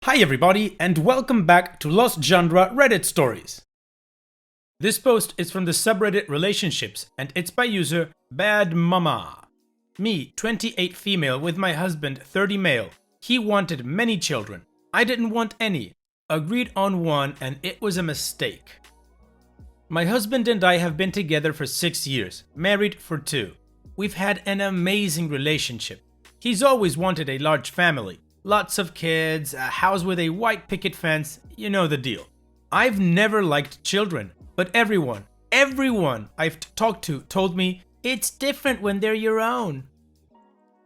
Hi everybody, and welcome back to Lost Genre Reddit Stories. This post is from the subreddit Relationships, and it's by user Bad Mama. Me, 28 female with my husband, 30 male. He wanted many children. I didn't want any. Agreed on one, and it was a mistake. My husband and I have been together for 6 years, married for 2. We've had an amazing relationship. He's always wanted a large family. Lots of kids, a house with a white picket fence, you know the deal. I've never liked children, but everyone I've talked to told me it's different when they're your own.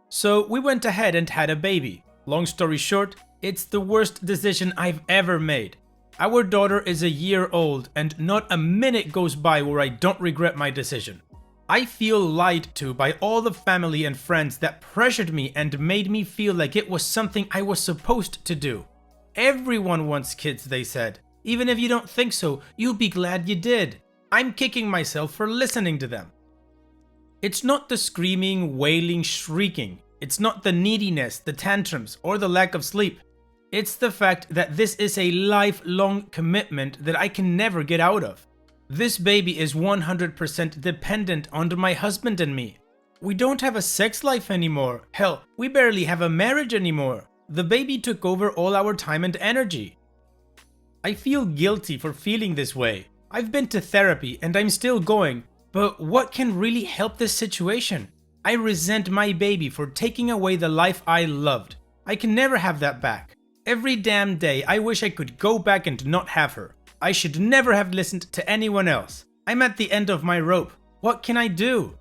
So we went ahead and had a baby. Long story short, it's the worst decision I've ever made. Our daughter is a year old and not a minute goes by where I don't regret my decision. I feel lied to by all the family and friends that pressured me and made me feel like it was something I was supposed to do. Everyone wants kids, they said. Even if you don't think so, you'll be glad you did. I'm kicking myself for listening to them. It's not the screaming, wailing, shrieking. It's not the neediness, the tantrums, or the lack of sleep. It's the fact that this is a lifelong commitment that I can never get out of. This baby is 100% dependent on my husband and me. We don't have a sex life anymore. Hell, we barely have a marriage anymore. The baby took over all our time and energy. I feel guilty for feeling this way. I've been to therapy and I'm still going, but what can really help this situation? I resent my baby for taking away the life I loved. I can never have that back. Every damn day I wish I could go back and not have her. I should never have listened to anyone else. I'm at the end of my rope. What can I do?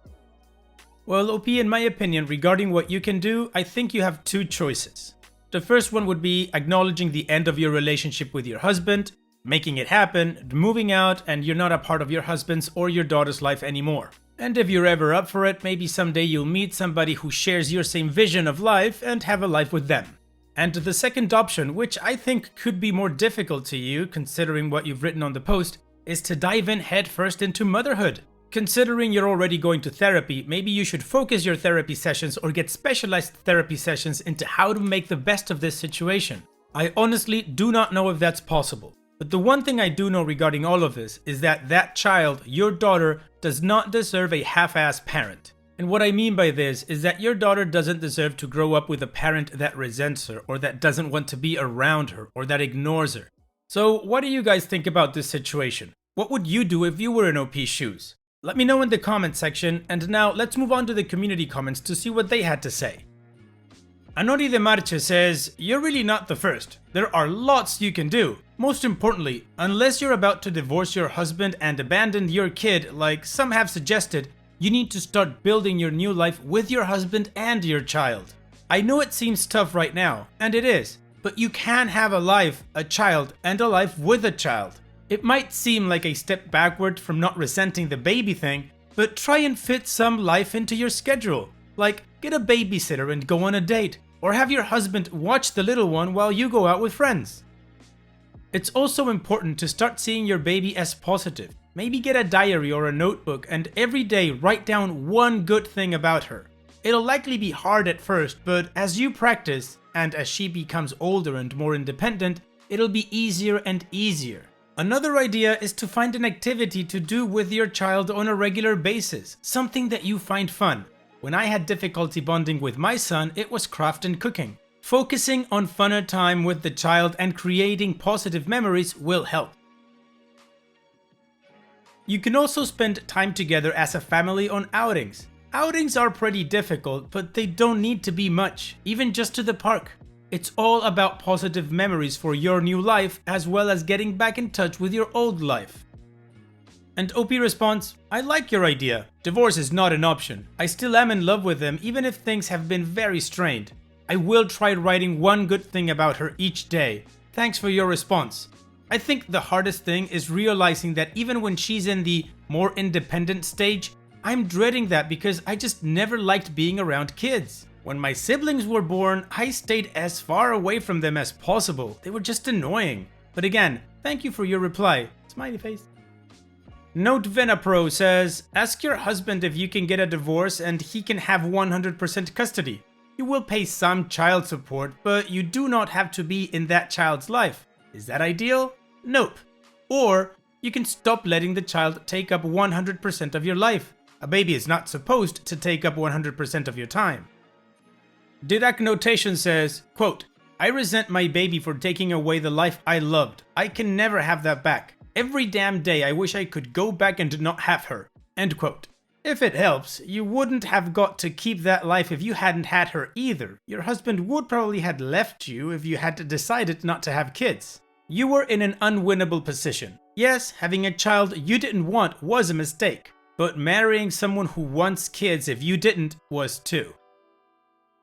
Well, OP, in my opinion, regarding what you can do, I think you have 2 choices. The first one would be acknowledging the end of your relationship with your husband, making it happen, moving out, and you're not a part of your husband's or your daughter's life anymore. And if you're ever up for it, maybe someday you'll meet somebody who shares your same vision of life and have a life with them. And the second option, which I think could be more difficult to you considering what you've written on the post, is to dive in headfirst into motherhood. Considering you're already going to therapy, maybe you should focus your therapy sessions or get specialized therapy sessions into how to make the best of this situation. I honestly do not know if that's possible. But the one thing I do know regarding all of this is that that child, your daughter, does not deserve a half-ass parent. And what I mean by this is that your daughter doesn't deserve to grow up with a parent that resents her, or that doesn't want to be around her, or that ignores her. So what do you guys think about this situation? What would you do if you were in OP's shoes? Let me know in the comment section, and now let's move on to the community comments to see what they had to say. Anori de Marche says, "You're really not the first. There are lots you can do. Most importantly, unless you're about to divorce your husband and abandon your kid like some have suggested, you need to start building your new life with your husband and your child. I know it seems tough right now, and it is, but you can have a life, a child, and a life with a child. It might seem like a step backward from not resenting the baby thing, but try and fit some life into your schedule. Like, get a babysitter and go on a date, or have your husband watch the little one while you go out with friends. It's also important to start seeing your baby as positive. Maybe get a diary or a notebook and every day write down one good thing about her. It'll likely be hard at first, but as you practice, and as she becomes older and more independent, it'll be easier and easier. Another idea is to find an activity to do with your child on a regular basis, something that you find fun. When I had difficulty bonding with my son, it was craft and cooking. Focusing on funner time with the child and creating positive memories will help. You can also spend time together as a family on outings. Outings are pretty difficult, but they don't need to be much, even just to the park. It's all about positive memories for your new life, as well as getting back in touch with your old life." And OP responds, "I like your idea. Divorce is not an option. I still am in love with him, even if things have been very strained. I will try writing one good thing about her each day. Thanks for your response. I think the hardest thing is realizing that even when she's in the more independent stage, I'm dreading that because I just never liked being around kids. When my siblings were born, I stayed as far away from them as possible. They were just annoying. But again, thank you for your reply." Smiley face. Note Venapro says, "Ask your husband if you can get a divorce and he can have 100% custody. You will pay some child support, but you do not have to be in that child's life. Is that ideal? Nope. Or you can stop letting the child take up 100% of your life. A baby is not supposed to take up 100% of your time. Didac Notation says, quote, I resent my baby for taking away the life I loved. I can never have that back. Every damn day I wish I could go back and not have her. End quote. If it helps, you wouldn't have got to keep that life if you hadn't had her either. Your husband would probably have left you if you had decided not to have kids. You were in an unwinnable position. Yes, having a child you didn't want was a mistake, but marrying someone who wants kids if you didn't was too.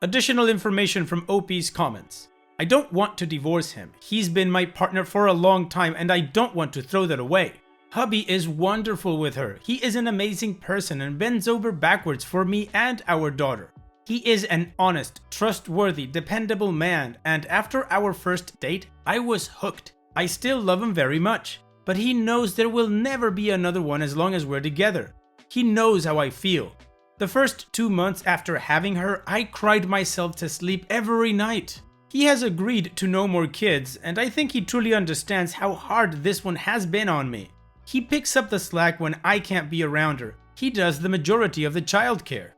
Additional information from OP's comments. I don't want to divorce him. He's been my partner for a long time and I don't want to throw that away. Hubby is wonderful with her. He is an amazing person and bends over backwards for me and our daughter. He is an honest, trustworthy, dependable man, and after our first date, I was hooked. I still love him very much, but he knows there will never be another one as long as we're together. He knows how I feel. The first 2 months after having her, I cried myself to sleep every night. He has agreed to no more kids, and I think he truly understands how hard this one has been on me. He picks up the slack when I can't be around her. He does the majority of the childcare.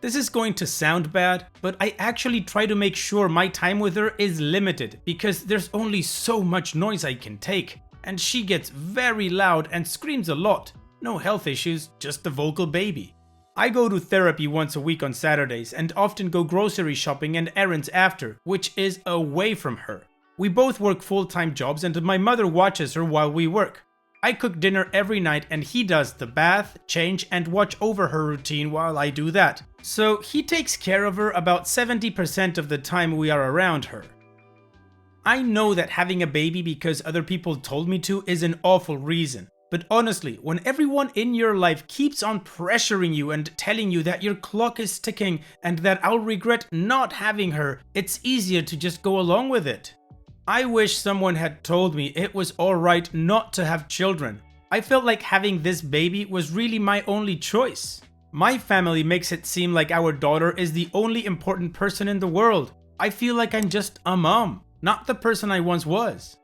This is going to sound bad, but I actually try to make sure my time with her is limited because there's only so much noise I can take, and she gets very loud and screams a lot. No health issues, just the vocal baby. I go to therapy once a week on Saturdays and often go grocery shopping and errands after, which is away from her. We both work full-time jobs and my mother watches her while we work. I cook dinner every night and he does the bath, change, and watch over her routine while I do that. So he takes care of her about 70% of the time we are around her. I know that having a baby because other people told me to is an awful reason. But honestly, when everyone in your life keeps on pressuring you and telling you that your clock is ticking and that I'll regret not having her, it's easier to just go along with it. I wish someone had told me it was alright not to have children. I felt like having this baby was really my only choice. My family makes it seem like our daughter is the only important person in the world. I feel like I'm just a mom, not the person I once was.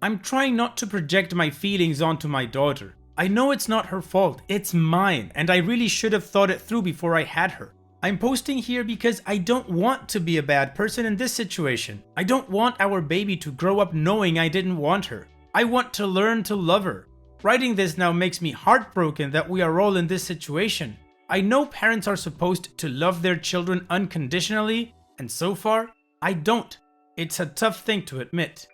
I'm trying not to project my feelings onto my daughter. I know it's not her fault, it's mine, and I really should have thought it through before I had her. I'm posting here because I don't want to be a bad person in this situation. I don't want our baby to grow up knowing I didn't want her. I want to learn to love her. Writing this now makes me heartbroken that we are all in this situation. I know parents are supposed to love their children unconditionally, and so far, I don't. It's a tough thing to admit.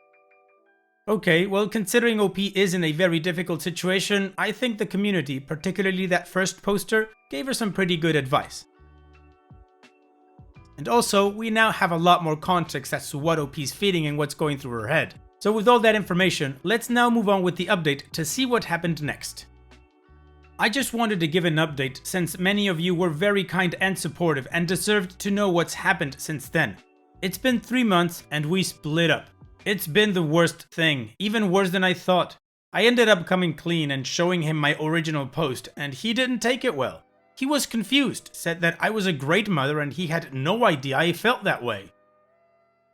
Okay, well, considering OP is in a very difficult situation, I think the community, particularly that first poster, gave her some pretty good advice. And also, we now have a lot more context as to what OP's feeling and what's going through her head. So with all that information, let's now move on with the update to see what happened next. I just wanted to give an update since many of you were very kind and supportive and deserved to know what's happened since then. It's been 3 months and we split up. It's been the worst thing, even worse than I thought. I ended up coming clean and showing him my original post and he didn't take it well. He was confused, said that I was a great mother and he had no idea I felt that way.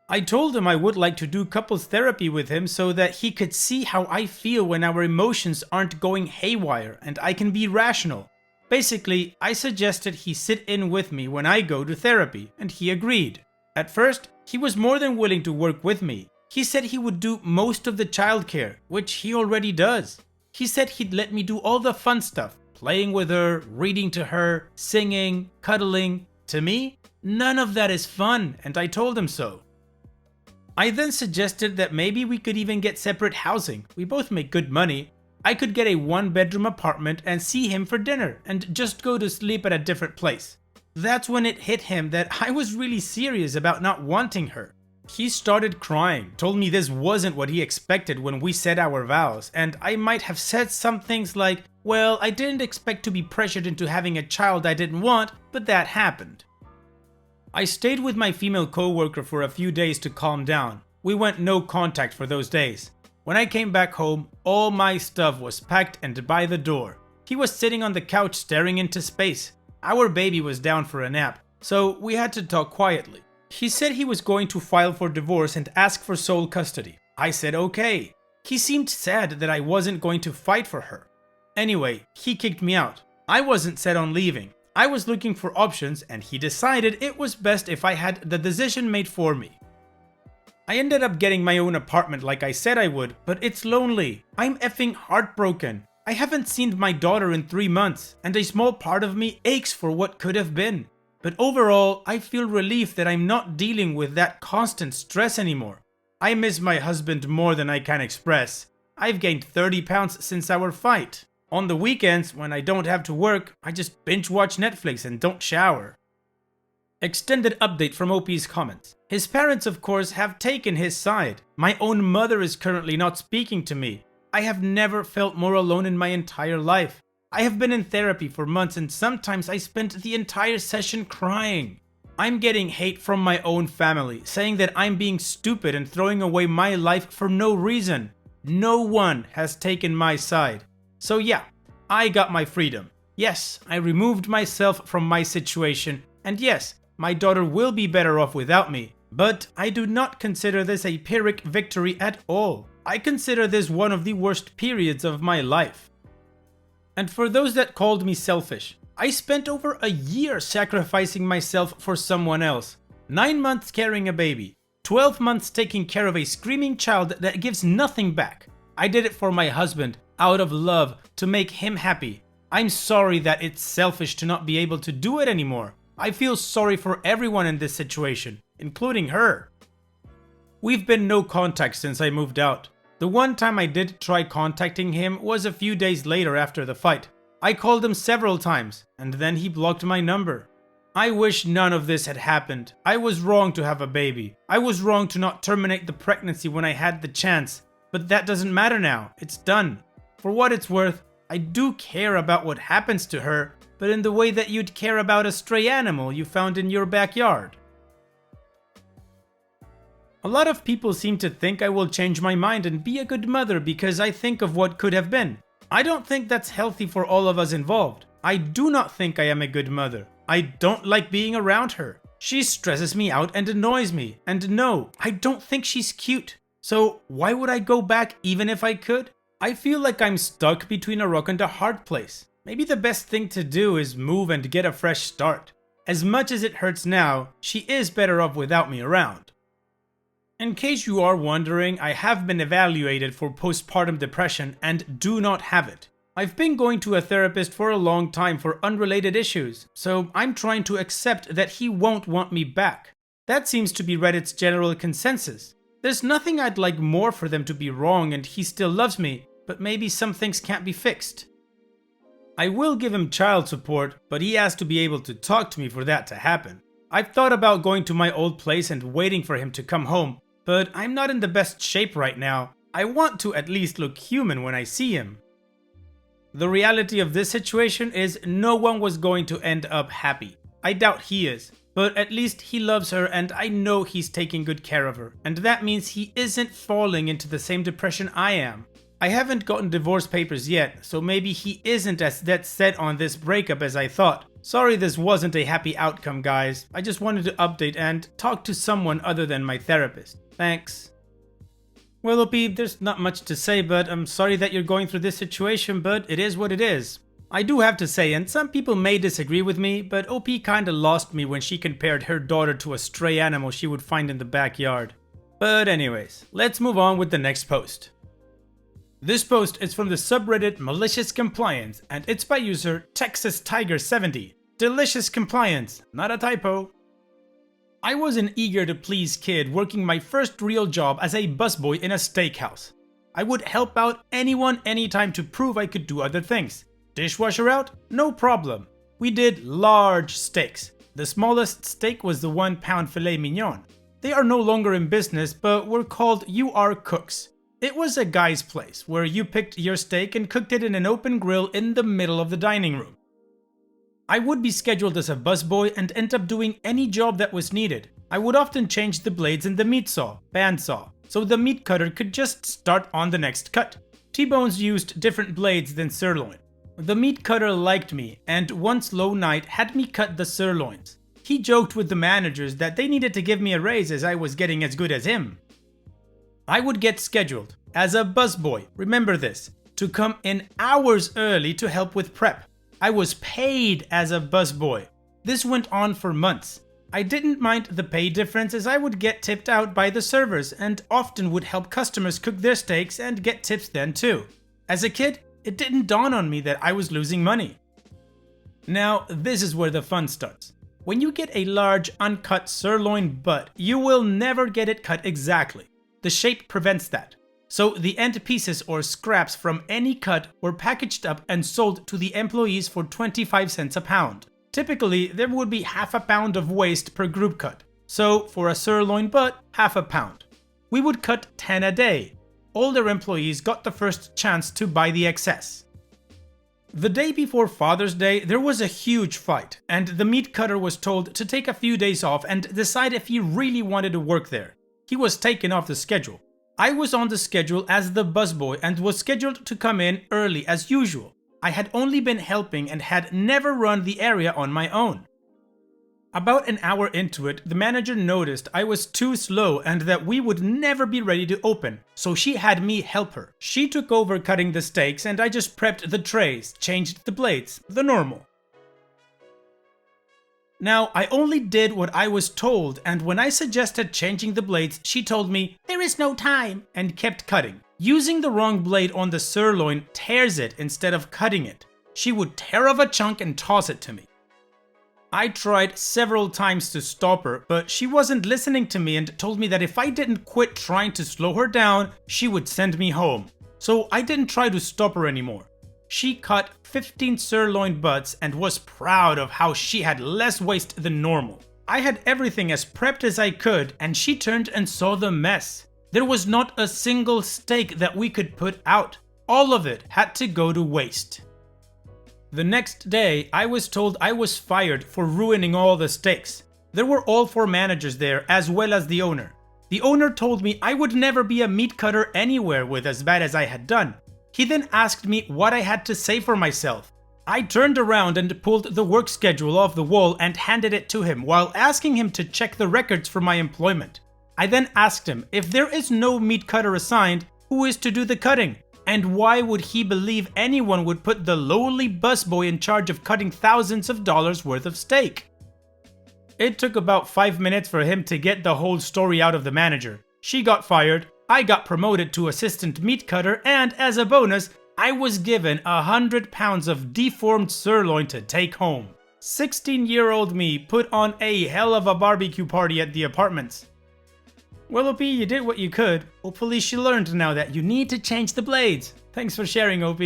I told him I would like to do couples therapy with him so that he could see how I feel when our emotions aren't going haywire and I can be rational. Basically, I suggested he sit in with me when I go to therapy and he agreed. At first, he was more than willing to work with me. He said he would do most of the childcare, which he already does. He said he'd let me do all the fun stuff. Playing with her, reading to her, singing, cuddling. To me, none of that is fun, and I told him so. I then suggested that maybe we could even get separate housing. We both make good money. I could get a 1-bedroom apartment and see him for dinner, and just go to sleep at a different place. That's when it hit him that I was really serious about not wanting her. He started crying, told me this wasn't what he expected when we said our vows, and I might have said some things like, well, I didn't expect to be pressured into having a child I didn't want, but that happened. I stayed with my female co-worker for a few days to calm down. We went no contact for those days. When I came back home, all my stuff was packed and by the door. He was sitting on the couch staring into space. Our baby was down for a nap, so we had to talk quietly. He said he was going to file for divorce and ask for sole custody. I said okay. He seemed sad that I wasn't going to fight for her. Anyway, he kicked me out. I wasn't set on leaving. I was looking for options and he decided it was best if I had the decision made for me. I ended up getting my own apartment like I said I would, but it's lonely. I'm effing heartbroken. I haven't seen my daughter in 3 months, and a small part of me aches for what could have been. But overall, I feel relief that I'm not dealing with that constant stress anymore. I miss my husband more than I can express. I've gained 30 pounds since our fight. On the weekends, when I don't have to work, I just binge watch Netflix and don't shower. Extended update from OP's comments. His parents, of course, have taken his side. My own mother is currently not speaking to me. I have never felt more alone in my entire life. I have been in therapy for months and sometimes I spent the entire session crying. I'm getting hate from my own family, saying that I'm being stupid and throwing away my life for no reason. No one has taken my side. So yeah, I got my freedom. Yes, I removed myself from my situation, and yes, my daughter will be better off without me, but I do not consider this a Pyrrhic victory at all. I consider this one of the worst periods of my life. And for those that called me selfish, I spent over a year sacrificing myself for someone else. 9 months carrying a baby, 12 months taking care of a screaming child that gives nothing back. I did it for my husband, out of love, to make him happy. I'm sorry that it's selfish to not be able to do it anymore. I feel sorry for everyone in this situation, including her. We've been no contact since I moved out. The one time I did try contacting him was a few days later after the fight. I called him several times, and then he blocked my number. I wish none of this had happened. I was wrong to have a baby. I was wrong to not terminate the pregnancy when I had the chance. But that doesn't matter now. It's done. For what it's worth, I do care about what happens to her, but in the way that you'd care about a stray animal you found in your backyard. A lot of people seem to think I will change my mind and be a good mother because I think of what could have been. I don't think that's healthy for all of us involved. I do not think I am a good mother. I don't like being around her. She stresses me out and annoys me. And no, I don't think she's cute. So why would I go back even if I could? I feel like I'm stuck between a rock and a hard place. Maybe the best thing to do is move and get a fresh start. As much as it hurts now, she is better off without me around. In case you are wondering, I have been evaluated for postpartum depression and do not have it. I've been going to a therapist for a long time for unrelated issues, so I'm trying to accept that he won't want me back. That seems to be Reddit's general consensus. There's nothing I'd like more for them to be wrong and he still loves me, but maybe some things can't be fixed. I will give him child support, but he has to be able to talk to me for that to happen. I've thought about going to my old place and waiting for him to come home, but I'm not in the best shape right now. I want to at least look human when I see him. The reality of this situation is no one was going to end up happy. I doubt he is, but at least he loves her and I know he's taking good care of her, and that means he isn't falling into the same depression I am. I haven't gotten divorce papers yet, so maybe he isn't as dead set on this breakup as I thought. Sorry this wasn't a happy outcome, guys. I just wanted to update and talk to someone other than my therapist. Thanks. Well, OP, there's not much to say, but I'm sorry that you're going through this situation, but it is what it is. I do have to say, and some people may disagree with me, but OP kinda lost me when she compared her daughter to a stray animal she would find in the backyard. But anyways, let's move on with the next post. This post is from the subreddit Malicious Compliance, and it's by user TexasTiger70. Delicious compliance, not a typo. I was an eager to please kid working my first real job as a busboy in a steakhouse. I would help out anyone anytime to prove I could do other things. Dishwasher out? No problem. We did large steaks. The smallest steak was the 1 pound filet mignon. They are no longer in business, but were called UR Cooks. It was a guy's place where you picked your steak and cooked it in an open grill in the middle of the dining room. I would be scheduled as a busboy and end up doing any job that was needed. I would often change the blades in the meat saw, bandsaw, so the meat cutter could just start on the next cut. T-bones used different blades than sirloin. The meat cutter liked me and one slow night had me cut the sirloins. he joked with the managers that they needed to give me a raise as I was getting as good as him. I would get scheduled as a busboy, remember this, to come in hours early to help with prep. I was paid as a busboy. This went on for months. I didn't mind the pay difference as I would get tipped out by the servers and often would help customers cook their steaks and get tips then too. As a kid, it didn't dawn on me that I was losing money. Now, this is where the fun starts. When you get a large uncut sirloin butt, you will never get it cut exactly. The shape prevents that. So the end pieces or scraps from any cut were packaged up and sold to the employees for 25 cents a pound. Typically, there would be half a pound of waste per group cut. So for a sirloin butt, half a pound. We would cut 10 a day. Older employees got the first chance to buy the excess. The day before Father's Day, there was a huge fight, and the meat cutter was told to take a few days off and decide if he really wanted to work there. He was taken off the schedule. I was on the schedule as the busboy and was scheduled to come in early as usual. I had only been helping and had never run the area on my own. About an hour into it, the manager noticed I was too slow and that we would never be ready to open, so she had me help her. She took over cutting the steaks and I just prepped the trays, changed the blades, the normal. Now, I only did what I was told, and when I suggested changing the blades, she told me, "There is no time," and kept cutting. Using the wrong blade on the sirloin tears it instead of cutting it. She would tear off a chunk and toss it to me. I tried several times to stop her, but she wasn't listening to me and told me that if I didn't quit trying to slow her down, she would send me home. So I didn't try to stop her anymore. She cut 15 sirloin butts and was proud of how she had less waste than normal. I had everything as prepped as I could, and she turned and saw the mess. There was not a single steak that we could put out. All of it had to go to waste. The next day, I was told I was fired for ruining all the steaks. There were all 4 managers there, as well as the owner. The owner told me I would never be a meat cutter anywhere with as bad as I had done. He then asked me what I had to say for myself. I turned around and pulled the work schedule off the wall and handed it to him while asking him to check the records for my employment. I then asked him if there is no meat cutter assigned, who is to do the cutting? And why would he believe anyone would put the lowly busboy in charge of cutting thousands of dollars worth of steak? It took about 5 minutes for him to get the whole story out of the manager. She got fired, I got promoted to assistant meat cutter, and as a bonus, I was given 100 pounds of deformed sirloin to take home. 16-year-old me put on a hell of a barbecue party at the apartments. Well, OP, you did what you could. Hopefully she learned now that you need to change the blades. Thanks for sharing, OP.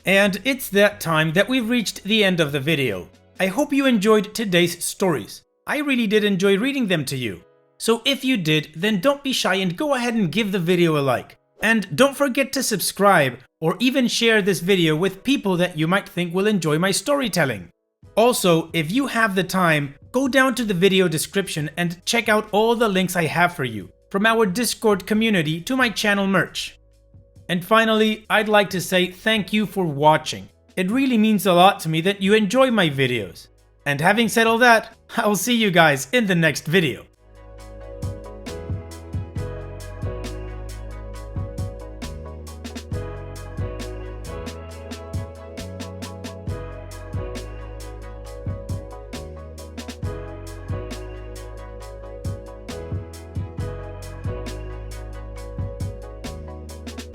And it's that time that we've reached the end of the video. I hope you enjoyed today's stories. I really did enjoy reading them to you. So if you did, then don't be shy and go ahead and give the video a like. And don't forget to subscribe or even share this video with people that you might think will enjoy my storytelling. Also, if you have the time, go down to the video description and check out all the links I have for you, from our Discord community to my channel merch. And finally, I'd like to say thank you for watching. It really means a lot to me that you enjoy my videos. And having said all that, I'll see you guys in the next video.